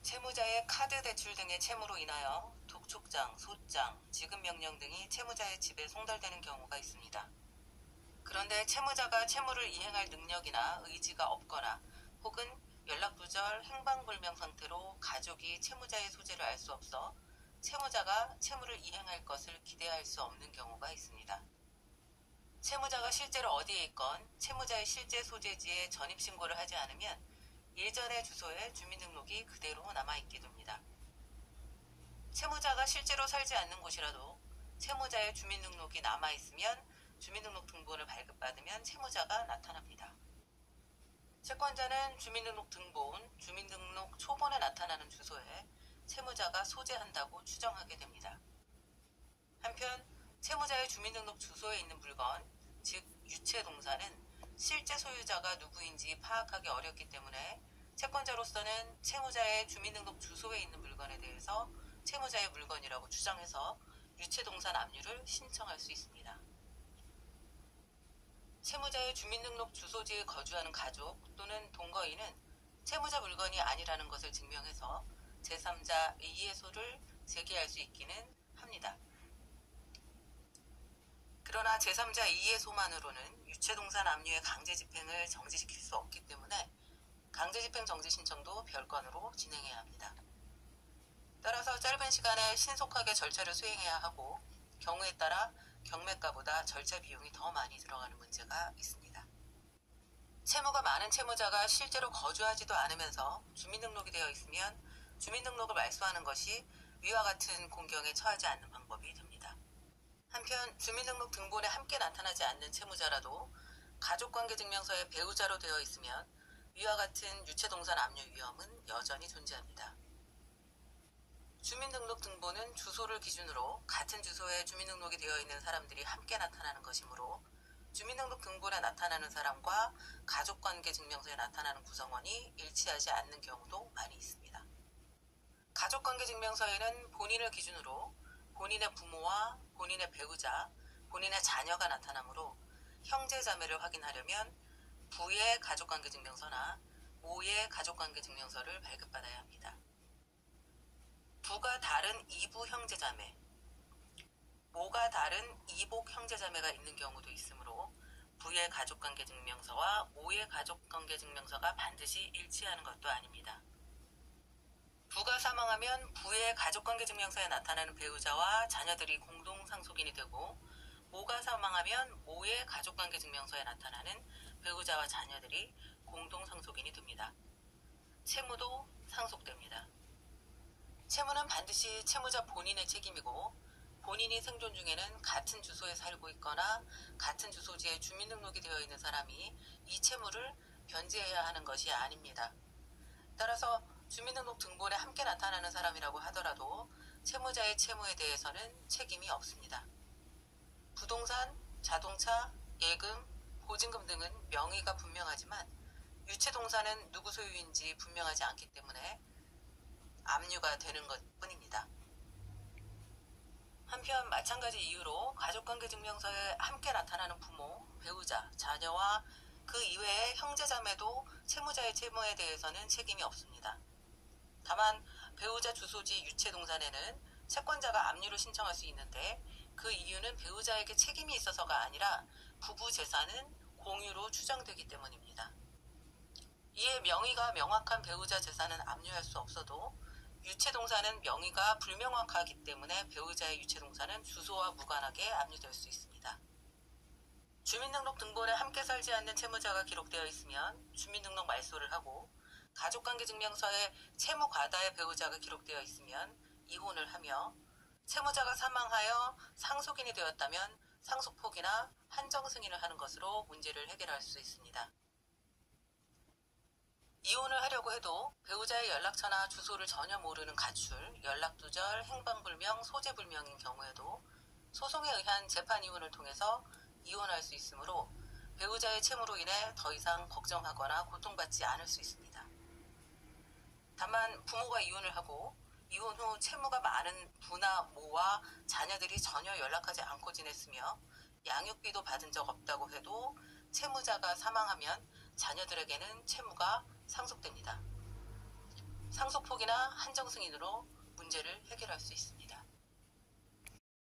채무자의 카드 대출 등의 채무로 인하여 독촉장, 소장, 지급명령 등이 채무자의 집에 송달되는 경우가 있습니다. 그런데 채무자가 채무를 이행할 능력이나 의지가 없거나 혹은 연락두절, 행방불명 상태로 가족이 채무자의 소재를 알 수 없어 채무자가 채무를 이행할 것을 기대할 수 없는 경우가 있습니다. 채무자가 실제로 어디에 있건 채무자의 실제 소재지에 전입신고를 하지 않으면 예전의 주소에 주민등록이 그대로 남아있게 됩니다. 채무자가 실제로 살지 않는 곳이라도 채무자의 주민등록이 남아있으면 주민등록 등본을 발급받으면 채무자가 나타납니다. 채권자는 주민등록 등본, 주민등록 초본에 나타나는 주소에 채무자가 소재한다고 추정하게 됩니다. 한편 채무자의 주민등록 주소에 있는 물건, 즉 유체동사는 실제 소유자가 누구인지 파악하기 어렵기 때문에 채권자로서는 채무자의 주민등록 주소에 있는 물건에 대해서 채무자의 물건이라고 추정해서 유체동사 압류를 신청할 수 있습니다. 채무자의 주민등록 주소지에 거주하는 가족 또는 동거인은 채무자 물건이 아니라는 것을 증명해서 제3자 이해소를 제기할 수 있기는 합니다. 그러나 제3자 이해소만으로는 유체동산 압류의 강제집행을 정지시킬 수 없기 때문에 강제집행 정지 신청도 별건으로 진행해야 합니다. 따라서 짧은 시간에 신속하게 절차를 수행해야 하고 경우에 따라 경매가보다 절차 비용이 더 많이 들어가는 문제가 있습니다. 채무가 많은 채무자가 실제로 거주하지도 않으면서 주민등록이 되어 있으면 주민등록을 말소하는 것이 위와 같은 공경에 처하지 않는 방법이 됩니다. 한편 주민등록 등본에 함께 나타나지 않는 채무자라도 가족관계증명서에 배우자로 되어 있으면 위와 같은 유체동산 압류 위험은 여전히 존재합니다. 주민등록 등본은 주소를 기준으로 같은 주소에 주민등록이 되어 있는 사람들이 함께 나타나는 것이므로 주민등록 등본에 나타나는 사람과 가족관계증명서에 나타나는 구성원이 일치하지 않는 경우도 많이 있습니다. 가족관계증명서에는 본인을 기준으로 본인의 부모와 본인의 배우자, 본인의 자녀가 나타나므로 형제자매를 확인하려면 부의 가족관계증명서나 모의 가족관계증명서를 발급받아야 합니다. 부가 다른 이부 형제자매, 모가 다른 이복 형제자매가 있는 경우도 있으므로 부의 가족관계증명서와 모의 가족관계증명서가 반드시 일치하는 것도 아닙니다. 부가 사망하면 부의 가족관계증명서에 나타나는 배우자와 자녀들이 공동상속인이 되고 모가 사망하면 모의 가족관계증명서에 나타나는 배우자와 자녀들이 공동상속인이 됩니다. 채무도 상속됩니다. 채무는 반드시 채무자 본인의 책임이고 본인이 생존 중에는 같은 주소에 살고 있거나 같은 주소지에 주민등록이 되어 있는 사람이 이 채무를 변제해야 하는 것이 아닙니다. 따라서 주민등록 등본에 함께 나타나는 사람이라고 하더라도 채무자의 채무에 대해서는 책임이 없습니다. 부동산, 자동차, 예금, 보증금 등은 명의가 분명하지만 유체동산은 누구 소유인지 분명하지 않기 때문에 압류가 되는 것뿐입니다. 한편 마찬가지 이유로 가족관계증명서에 함께 나타나는 부모, 배우자, 자녀와 그 이외의 형제자매도 채무자의 채무에 대해서는 책임이 없습니다. 다만 배우자 주소지 유체동산에는 채권자가 압류를 신청할 수 있는데 그 이유는 배우자에게 책임이 있어서가 아니라 부부 재산은 공유로 추정되기 때문입니다. 이에 명의가 명확한 배우자 재산은 압류할 수 없어도 유체동산은 명의가 불명확하기 때문에 배우자의 유체동산은 주소와 무관하게 압류될 수 있습니다. 주민등록 등본에 함께 살지 않는 채무자가 기록되어 있으면 주민등록 말소를 하고 가족관계증명서에 채무 과다의 배우자가 기록되어 있으면 이혼을 하며 채무자가 사망하여 상속인이 되었다면 상속포기나 한정승인을 하는 것으로 문제를 해결할 수 있습니다. 이혼을 하려고 해도 배우자의 연락처나 주소를 전혀 모르는 가출, 연락두절, 행방불명, 소재불명인 경우에도 소송에 의한 재판 이혼을 통해서 이혼할 수 있으므로 배우자의 채무로 인해 더 이상 걱정하거나 고통받지 않을 수 있습니다. 다만 부모가 이혼을 하고 이혼 후 채무가 많은 부나 모와 자녀들이 전혀 연락하지 않고 지냈으며 양육비도 받은 적 없다고 해도 채무자가 사망하면 자녀들에게는 채무가 상속됩니다. 상속폭이나 한정승인으로 문제를 해결할 수 있습니다.